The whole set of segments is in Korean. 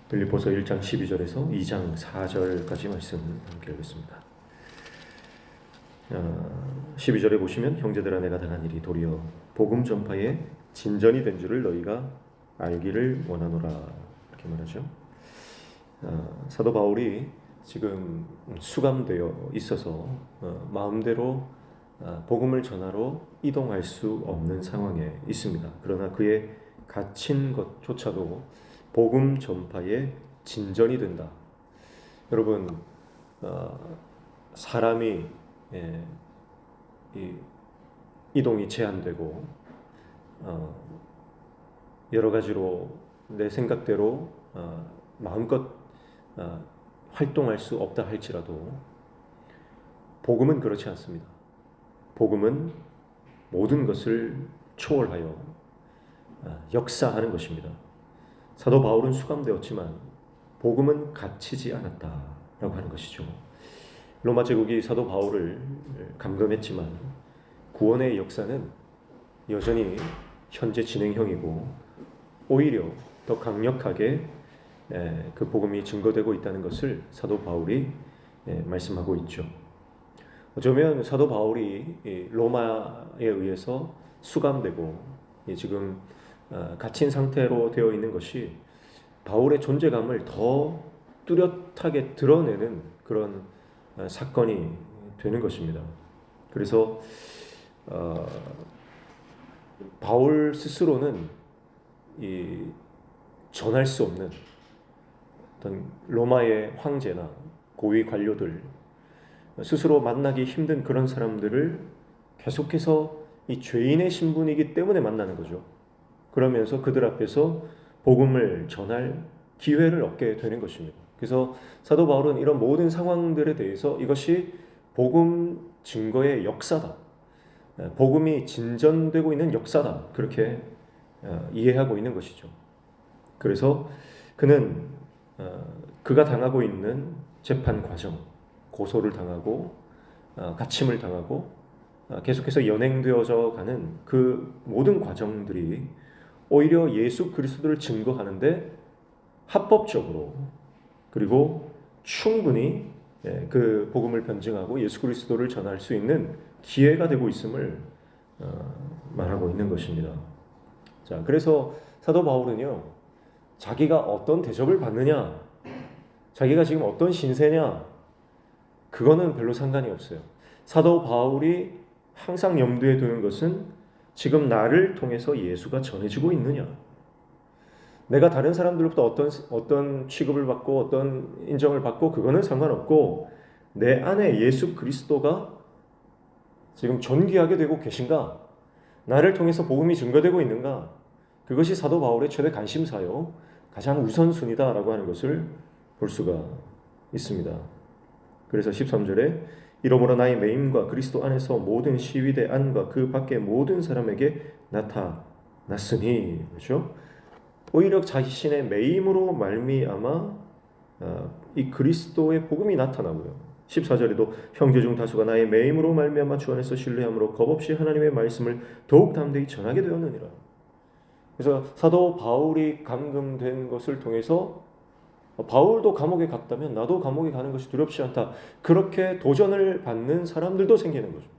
빌립보서 1장 12절에서 2장 4절까지 말씀을 함께 읽겠습니다. 12절에 보시면 형제들아 내가 당한 일이 도리어 복음 전파에 진전이 된 줄을 너희가 알기를 원하노라 이렇게 말하죠. 사도 바울이 지금 수감되어 있어서 마음대로 복음을 전하러 이동할 수 없는 상황에 있습니다. 그러나 그의 갇힌 것조차도 복음 전파에 진전이 된다. 여러분, 사람이 이동이 제한되고 여러 가지로 내 생각대로 마음껏 활동할 수 없다 할지라도 복음은 그렇지 않습니다. 복음은 모든 것을 초월하여 역사하는 것입니다. 사도 바울은 수감되었지만 복음은 갇히지 않았다라고 하는 것이죠. 로마 제국이 사도 바울을 감금했지만 구원의 역사는 여전히 현재 진행형이고 오히려 더 강력하게 그 복음이 증거되고 있다는 것을 사도 바울이 말씀하고 있죠. 어쩌면 사도 바울이 로마에 의해서 수감되고 지금 갇힌 상태로 되어 있는 것이 바울의 존재감을 더 뚜렷하게 드러내는 그런 사건이 되는 것입니다. 그래서 바울 스스로는 전할 수 없는 어떤 로마의 황제나 고위 관료들, 스스로 만나기 힘든 그런 사람들을 계속해서 이 죄인의 신분이기 때문에 만나는 거죠. 그러면서 그들 앞에서 복음을 전할 기회를 얻게 되는 것입니다. 그래서 사도 바울은 이런 모든 상황들에 대해서 이것이 복음 증거의 역사다, 복음이 진전되고 있는 역사다, 그렇게 이해하고 있는 것이죠. 그래서 그는 그가 당하고 있는 재판 과정, 고소를 당하고 갇힘을 당하고 계속해서 연행되어져 가는 그 모든 과정들이 오히려 예수 그리스도를 증거하는데 합법적으로 그리고 충분히 그 복음을 변증하고 예수 그리스도를 전할 수 있는 기회가 되고 있음을 말하고 있는 것입니다. 자, 그래서 사도 바울은요, 자기가 어떤 대접을 받느냐, 자기가 지금 어떤 신세냐, 그거는 별로 상관이 없어요. 사도 바울이 항상 염두에 두는 것은 지금 나를 통해서 예수가 전해지고 있느냐, 내가 다른 사람들로부터 어떤 취급을 받고 어떤 인정을 받고 그거는 상관없고 내 안에 예수 그리스도가 지금 존귀하게 되고 계신가, 나를 통해서 복음이 증거되고 있는가, 그것이 사도 바울의 최대 관심사요 가장 우선순위다라고 하는 것을 볼 수가 있습니다. 그래서 13절에 이러므로 나의 매임과 그리스도 안에서 모든 시위대 안과 그 밖의 모든 사람에게 나타났으니, 그렇죠? 오히려 자신의 매임으로 말미암아 이 그리스도의 복음이 나타나고요. 14절에도 형제 중 다수가 나의 매임으로 말미암아 주 안에서 신뢰함으로 겁없이 하나님의 말씀을 더욱 담대히 전하게 되었느니라. 그래서 사도 바울이 감금된 것을 통해서 바울도 감옥에 갔다면 나도 감옥에 가는 것이 두렵지 않다, 그렇게 도전을 받는 사람들도 생기는 거죠.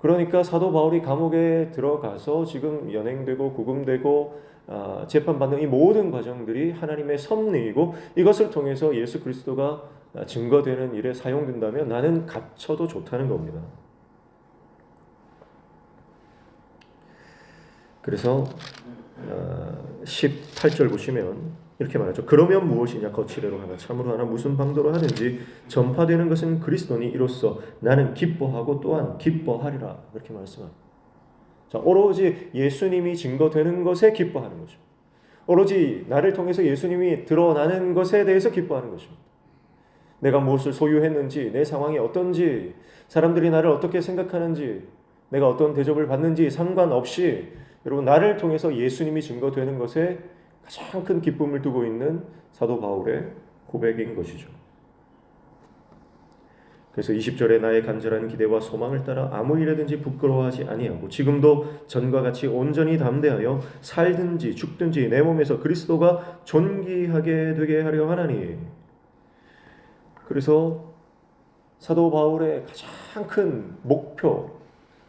그러니까 사도 바울이 감옥에 들어가서 지금 연행되고 구금되고 재판받는 이 모든 과정들이 하나님의 섭리이고 이것을 통해서 예수 그리스도가 증거되는 일에 사용된다면 나는 갇혀도 좋다는 겁니다. 그래서 18절 보시면 이렇게 말하죠. 그러면 무엇이냐, 거칠애로 하나 참으로 하나 무슨 방도로 하든지 전파되는 것은 그리스도니 이로써 나는 기뻐하고 또한 기뻐하리라, 이렇게 말씀합니다. 자, 오로지 예수님이 증거되는 것에 기뻐하는 거죠. 오로지 나를 통해서 예수님이 드러나는 것에 대해서 기뻐하는 것입니다. 내가 무엇을 소유했는지, 내 상황이 어떤지, 사람들이 나를 어떻게 생각하는지, 내가 어떤 대접을 받는지 상관없이 여러분, 나를 통해서 예수님이 증거되는 것에 가장 큰 기쁨을 두고 있는 사도 바울의 고백인 것이죠. 그래서 20절에 나의 간절한 기대와 소망을 따라 아무 일에든지 부끄러워하지 아니하고 지금도 전과 같이 온전히 담대하여 살든지 죽든지 내 몸에서 그리스도가 존귀하게 되게 하려 하나니. 그래서 사도 바울의 가장 큰 목표,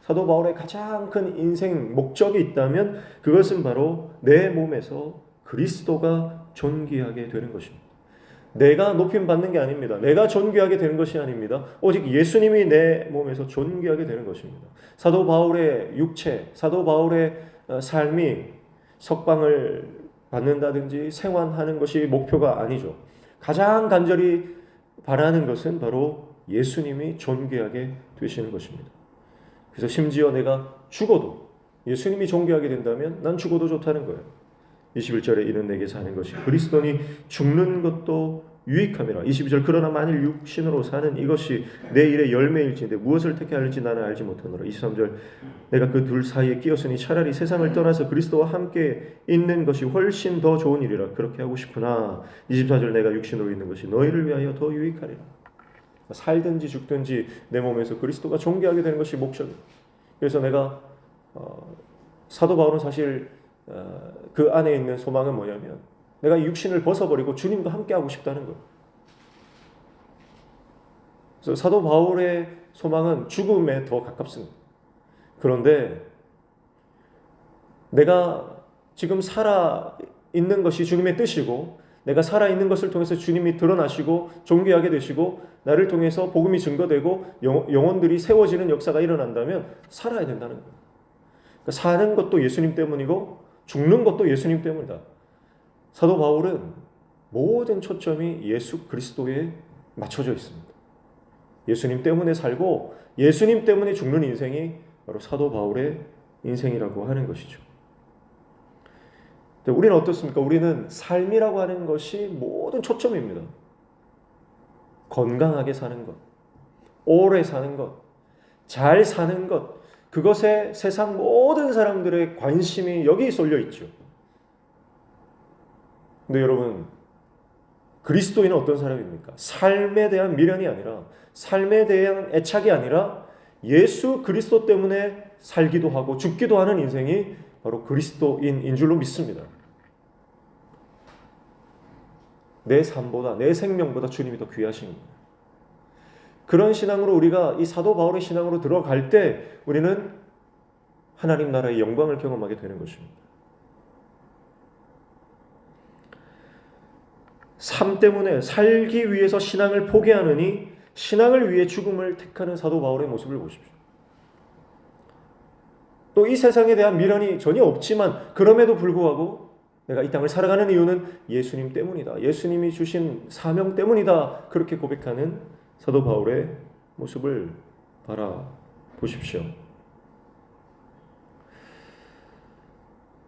사도 바울의 가장 큰 인생 목적이 있다면 그것은 바로 내 몸에서 그리스도가 존귀하게 되는 것입니다. 내가 높임 받는 게 아닙니다. 내가 존귀하게 되는 것이 아닙니다. 오직 예수님이 내 몸에서 존귀하게 되는 것입니다. 사도 바울의 육체, 사도 바울의 삶이 석방을 받는다든지 생환하는 것이 목표가 아니죠. 가장 간절히 바라는 것은 바로 예수님이 존귀하게 되시는 것입니다. 그래서 심지어 내가 죽어도 예수님이 존귀하게 된다면 난 죽어도 좋다는 거예요. 21절에 이는 내게 사는 것이 그리스도니 죽는 것도 유익함이라. 22절 그러나 만일 육신으로 사는 이것이 내 일의 열매일지인데 무엇을 택할지 나는 알지 못하노라. 23절 내가 그 둘 사이에 끼었으니 차라리 세상을 떠나서 그리스도와 함께 있는 것이 훨씬 더 좋은 일이라 그렇게 하고 싶으나 24절 내가 육신으로 있는 것이 너희를 위하여 더 유익하리라. 살든지 죽든지 내 몸에서 그리스도가 존귀하게 되는 것이 목적이에요. 그래서 내가 사도 바울은 사실 그 안에 있는 소망은 뭐냐면 내가 육신을 벗어버리고 주님과 함께하고 싶다는 거예요. 그래서 사도 바울의 소망은 죽음에 더 가깝습니다. 그런데 내가 지금 살아있는 것이 주님의 뜻이고 내가 살아있는 것을 통해서 주님이 드러나시고 존귀하게 되시고 나를 통해서 복음이 증거되고 영혼들이 세워지는 역사가 일어난다면 살아야 된다는 거예요. 그러니까 사는 것도 예수님 때문이고 죽는 것도 예수님 때문이다. 사도 바울은 모든 초점이 예수 그리스도에 맞춰져 있습니다. 예수님 때문에 살고 예수님 때문에 죽는 인생이 바로 사도 바울의 인생이라고 하는 것이죠. 우리는 어떻습니까? 우리는 삶이라고 하는 것이 모든 초점입니다. 건강하게 사는 것, 오래 사는 것, 잘 사는 것, 그것에 세상 모든 사람들의 관심이 여기 쏠려 있죠. 근데 여러분, 그리스도인은 어떤 사람입니까? 삶에 대한 미련이 아니라, 삶에 대한 애착이 아니라 예수 그리스도 때문에 살기도 하고 죽기도 하는 인생이 바로 그리스도인인 줄로 믿습니다. 내 삶보다, 내 생명보다 주님이 더 귀하신 겁니다. 그런 신앙으로 우리가 이 사도 바울의 신앙으로 들어갈 때 우리는 하나님 나라의 영광을 경험하게 되는 것입니다. 삶 때문에 살기 위해서 신앙을 포기하느니 신앙을 위해 죽음을 택하는 사도 바울의 모습을 보십시오. 또 이 세상에 대한 미련이 전혀 없지만 그럼에도 불구하고 내가 이 땅을 살아가는 이유는 예수님 때문이다. 예수님이 주신 사명 때문이다. 그렇게 고백하는 사도 바울의 모습을 바라보십시오.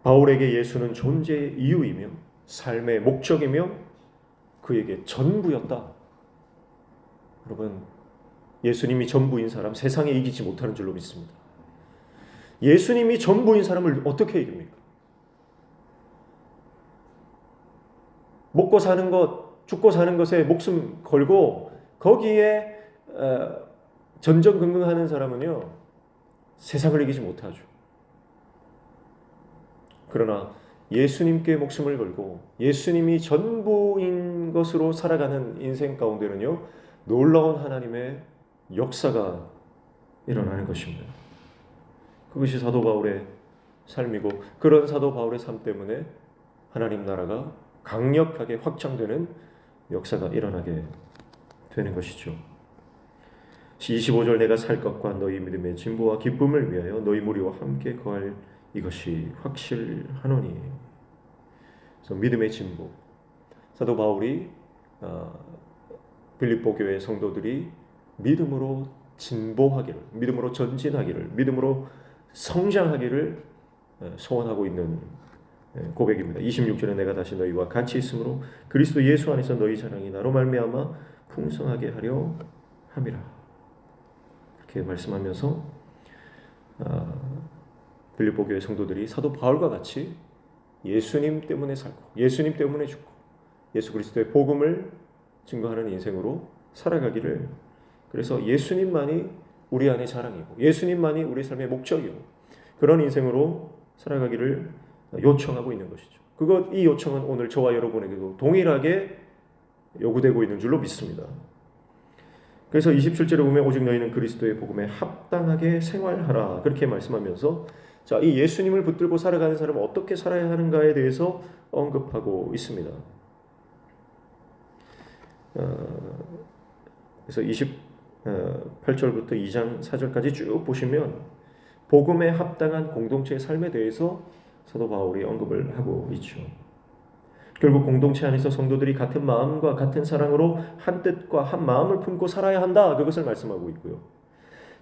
바울에게 예수는 존재의 이유이며 삶의 목적이며 그에게 전부였다. 여러분, 예수님이 전부인 사람 세상에 이기지 못하는 줄로 믿습니다. 예수님이 전부인 사람을 어떻게 이깁니까? 먹고 사는 것, 죽고 사는 것에 목숨 걸고 거기에 전전긍긍하는 사람은요, 세상을 이기지 못하죠. 그러나 예수님께 목숨을 걸고 예수님이 전부인 것으로 살아가는 인생 가운데는요, 놀라운 하나님의 역사가 일어나는 것입니다. 그것이 사도 바울의 삶이고 그런 사도 바울의 삶 때문에 하나님 나라가 강력하게 확장되는 역사가 일어나게 되는 것이죠. 25절 내가 살 것과 너희 믿음의 진보와 기쁨을 위하여 너희 무리와 함께 거할 이것이 확실하노니. 그래서 믿음의 진보. 사도 바울이 빌립보 교회 성도들이 믿음으로 진보하기를, 믿음으로 전진하기를, 믿음으로 성장하기를 소원하고 있는 고백입니다. 26절에 내가 다시 너희와 같이 있으므로 그리스도 예수 안에서 너희 자랑이 나로 말미암아 풍성하게 하려 함이라. 이렇게 말씀하면서 빌립보 교회 성도들이 사도 바울과 같이 예수님 때문에 살고 예수님 때문에 죽고 예수 그리스도의 복음을 증거하는 인생으로 살아가기를 그래서 예수님만이 우리 안의 자랑이고 예수님만이 우리 삶의 목적이고 그런 인생으로 살아가기를 요청하고 있는 것이죠. 이 요청은 오늘 저와 여러분에게도 동일하게 요구되고 있는 줄로 믿습니다. 그래서 27절에 보면 오직 너희는 그리스도의 복음에 합당하게 생활하라 그렇게 말씀하면서 자, 이 예수님을 붙들고 살아가는 사람은 어떻게 살아야 하는가에 대해서 언급하고 있습니다. 그래서 28절부터 2장 4절까지 쭉 보시면 복음에 합당한 공동체의 삶에 대해서 사도 바울이 언급을 하고 있죠. 결국 공동체 안에서 성도들이 같은 마음과 같은 사랑으로 한 뜻과 한 마음을 품고 살아야 한다. 그것을 말씀하고 있고요.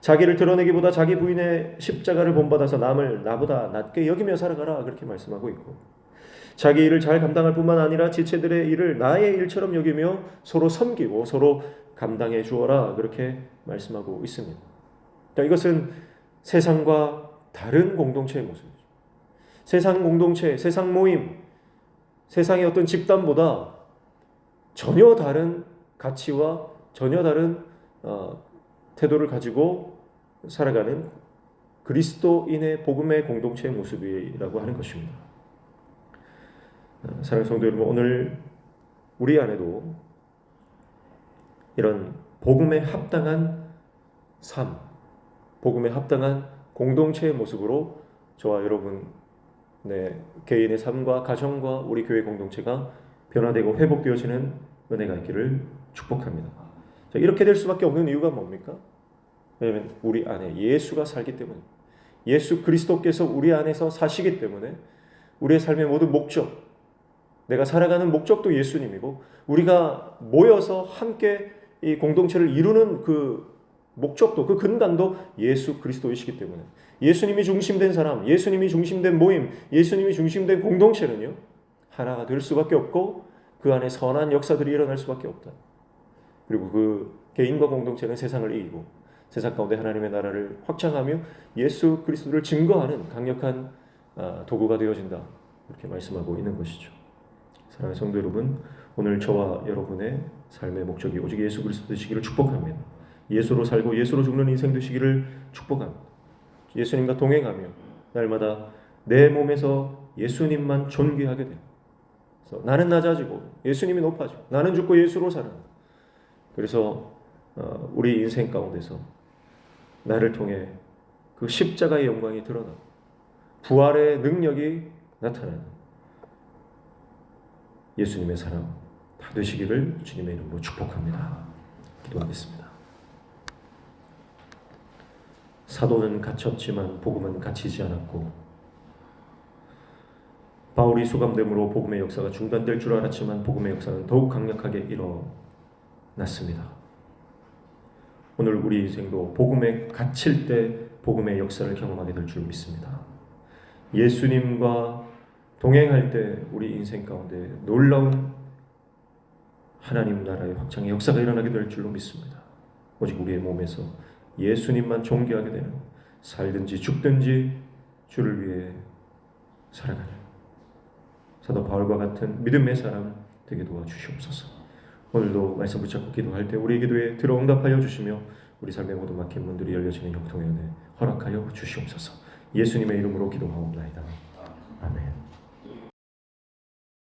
자기를 드러내기보다 자기 부인의 십자가를 본받아서 남을 나보다 낮게 여기며 살아가라. 그렇게 말씀하고 있고 자기 일을 잘 감당할 뿐만 아니라 지체들의 일을 나의 일처럼 여기며 서로 섬기고 서로 감당해 주어라. 그렇게 말씀하고 있습니다. 그러니까 이것은 세상과 다른 공동체의 모습이죠. 세상 공동체, 세상 모임, 세상의 어떤 집단보다 전혀 다른 가치와 전혀 다른 태도를 가지고 살아가는 그리스도인의 복음의 공동체의 모습이라고 하는 것입니다. 사랑하는 성도 여러분, 오늘 우리 안에도 이런 복음에 합당한 삶, 복음에 합당한 공동체의 모습으로 저와 여러분 개인의 삶과 가정과 우리 교회 공동체가 변화되고 회복되어지는 은혜가 있기를 축복합니다. 자, 이렇게 될 수밖에 없는 이유가 뭡니까? 왜냐하면 우리 안에 예수가 살기 때문에 예수 그리스도께서 우리 안에서 사시기 때문에 우리의 삶의 모든 목적, 내가 살아가는 목적도 예수님이고 우리가 모여서 함께 이 공동체를 이루는 그 목적도 그 근간도 예수 그리스도이시기 때문에 예수님이 중심된 사람, 예수님이 중심된 모임, 예수님이 중심된 공동체는요 하나가 될 수밖에 없고 그 안에 선한 역사들이 일어날 수밖에 없다. 그리고 그 개인과 공동체는 세상을 이기고 세상 가운데 하나님의 나라를 확장하며 예수 그리스도를 증거하는 강력한 도구가 되어진다. 이렇게 말씀하고 있는 것이죠. 사랑하는 성도 여러분, 오늘 저와 여러분의 삶의 목적이 오직 예수 그리스도 되시기를 축복합니다. 예수로 살고 예수로 죽는 인생 되시기를 축복합니다. 예수님과 동행하며 날마다 내 몸에서 예수님만 존귀하게 돼요. 그래서 나는 낮아지고 예수님이 높아지고 나는 죽고 예수로 사는. 그래서 우리 인생 가운데서 나를 통해 그 십자가의 영광이 드러나고 부활의 능력이 나타나는 예수님의 사랑 다 되시기를 주님의 이름으로 축복합니다. 기도하겠습니다. 사도는 갇혔지만 복음은 갇히지 않았고 바울이 수감됨으로 복음의 역사가 중단될 줄 알았지만 복음의 역사는 더욱 강력하게 일어났습니다. 오늘 우리 인생도 복음에 갇힐 때 복음의 역사를 경험하게 될 줄 믿습니다. 예수님과 동행할 때 우리 인생 가운데 놀라운 하나님 나라의 확장의 역사가 일어나게 될 줄로 믿습니다. 오직 우리의 몸에서 예수님만 존귀하게 되는 살든지 죽든지 주를 위해 살아가는 사도 바울과 같은 믿음의 사람 되게 도와주시옵소서. 오늘도 말씀 붙잡고 기도할 때 우리의 기도에 들어응답하여 주시며 우리 삶의 모든 막힌 문들이 열려지는 형통의 은혜 허락하여 주시옵소서. 예수님의 이름으로 기도하옵나이다. 아멘.